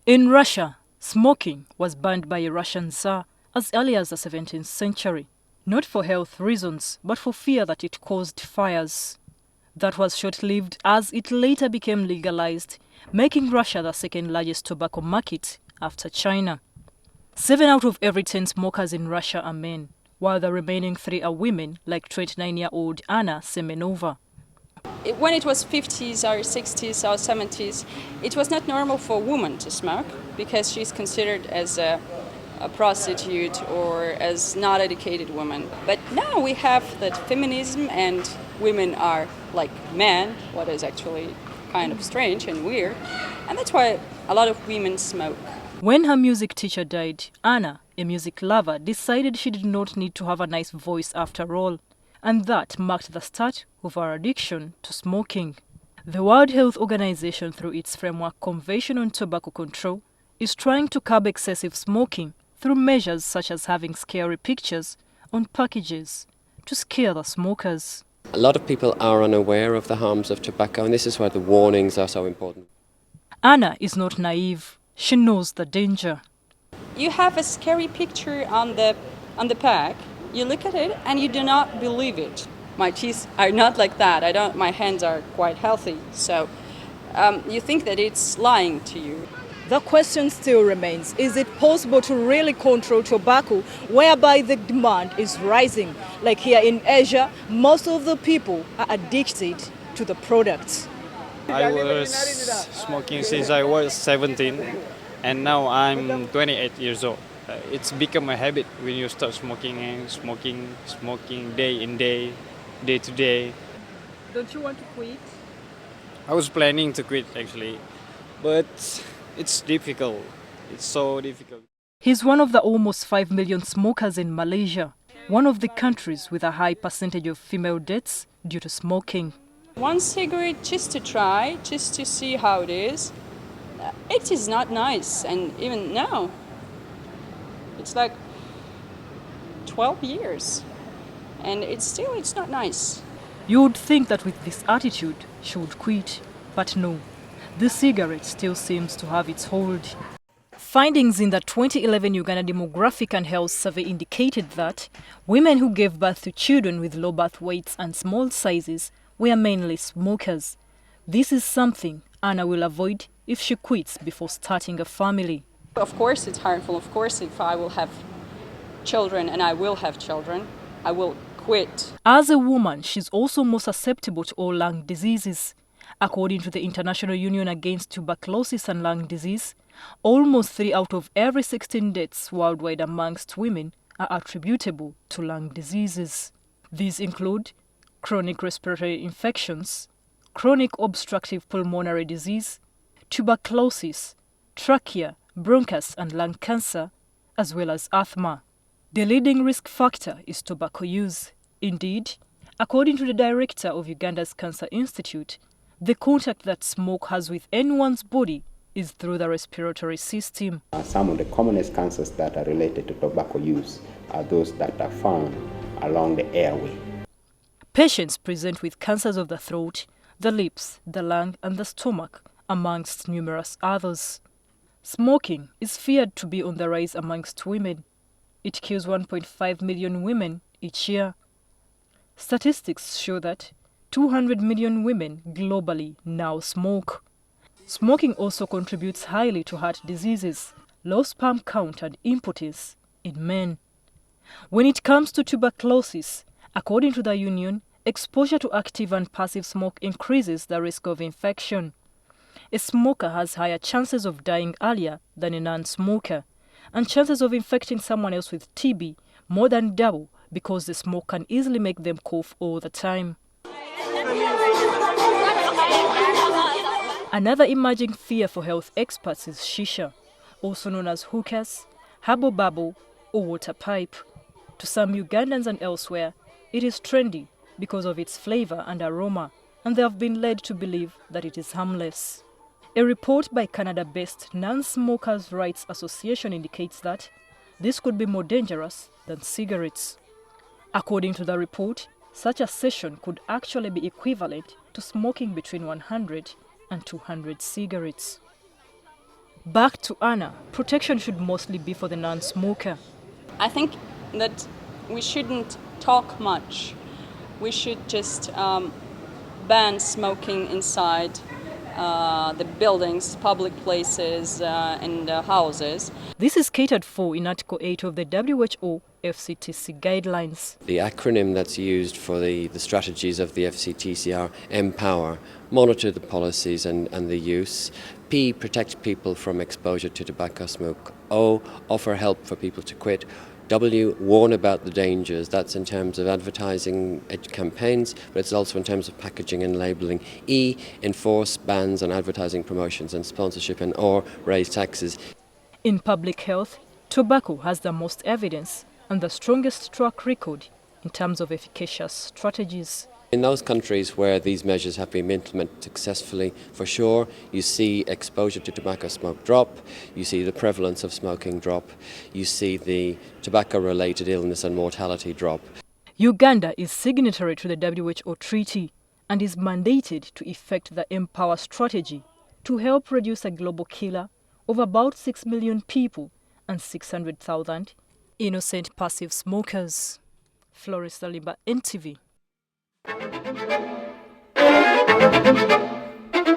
In Russia, smoking was banned by a Russian Tsar as early as the 17th century, not for health reasons, but for fear that it caused fires. That was short-lived as it later became legalized, making Russia the second largest tobacco market after China. 7 out of every 10 smokers in Russia are men, while the remaining 3 are women, like 29-year-old Anna Semenova. When it was 50s or 60s or 70s, it was not normal for a woman to smoke because she's considered as a prostitute or as not educated woman. But now we have that feminism and women are like men, what is actually kind of strange and weird. And that's why a lot of women smoke. When her music teacher died, Anna, a music lover, decided she did not need to have a nice voice after all. And that marked the start of her addiction to smoking. The World Health Organization, through its framework Convention on Tobacco Control, is trying to curb excessive smoking through measures such as having scary pictures on packages to scare the smokers. A lot of people are unaware of the harms of tobacco, and this is why the warnings are so important. Anna is not naive. She knows the danger. You have a scary picture on the pack. You look at it and you do not believe it. My teeth are not like that. My hands are quite healthy. So you think that it's lying to you. The question still remains, is it possible to really control tobacco whereby the demand is rising? Like here in Asia, most of the people are addicted to the products. I was smoking since I was 17 and now I'm 28 years old. It's become a habit when you start smoking and smoking day in day to day. Don't you want to quit? I was planning to quit actually, but it's difficult. It's so difficult. He's one of the almost 5 million smokers in Malaysia, one of the countries with a high percentage of female deaths due to smoking. One cigarette just to try, just to see how it is. It is not nice, and even now, it's like 12 years, and it's not nice. You would think that with this attitude, she would quit, but no. The cigarette still seems to have its hold. Findings in the 2011 Uganda Demographic and Health Survey indicated that women who gave birth to children with low birth weights and small sizes were mainly smokers. This is something Anna will avoid if she quits before starting a family. Of course it's harmful. Of course if I will have children, and I will have children, I will quit. As a woman, she's also more susceptible to all lung diseases. According to the International Union Against Tuberculosis and Lung Disease, almost 3 out of every 16 deaths worldwide amongst women are attributable to lung diseases. These include chronic respiratory infections, chronic obstructive pulmonary disease, tuberculosis, trachea, bronchus and lung cancer, as well as asthma. The leading risk factor is tobacco use. Indeed, according to the director of Uganda's Cancer Institute, the contact that smoke has with anyone's body is through the respiratory system. Some of the commonest cancers that are related to tobacco use are those that are found along the airway. Patients present with cancers of the throat, the lips, the lung and the stomach, amongst numerous others. Smoking is feared to be on the rise amongst women. It kills 1.5 million women each year. Statistics show that 200 million women globally now smoke. Smoking also contributes highly to heart diseases, low sperm count and impotence in men. When it comes to tuberculosis, according to the union, exposure to active and passive smoke increases the risk of infection. A smoker has higher chances of dying earlier than a non-smoker, and chances of infecting someone else with TB more than double because the smoke can easily make them cough all the time. Another emerging fear for health experts is shisha, also known as hookahs, herbal bubble or water pipe. To some Ugandans and elsewhere, it is trendy because of its flavor and aroma, and they have been led to believe that it is harmless. A report by Canada-based Non-Smokers' Rights Association indicates that this could be more dangerous than cigarettes. According to the report, Such a session could actually be equivalent to smoking between 100 and 200 cigarettes. Back to Anna, protection should mostly be for the non-smoker. I think that we shouldn't talk much. We should just ban smoking inside the buildings, public places, and houses. This is catered for in Article 8 of the WHO FCTC guidelines. The acronym that's used for the strategies of the FCTC are empower, monitor the policies and the use. P, protect people from exposure to tobacco smoke. O, offer help for people to quit. W, warn about the dangers. That's in terms of advertising campaigns, but it's also in terms of packaging and labelling. E, enforce bans on advertising, promotions and sponsorship. And R, raise taxes. In public health, tobacco has the most evidence and the strongest track record in terms of efficacious strategies. In those countries where these measures have been implemented successfully, for sure, you see exposure to tobacco smoke drop, you see the prevalence of smoking drop, you see the tobacco-related illness and mortality drop. Uganda is signatory to the WHO treaty and is mandated to effect the Empower strategy to help reduce a global killer of about 6 million people and 600,000 innocent passive smokers. Florence Saliba, NTV.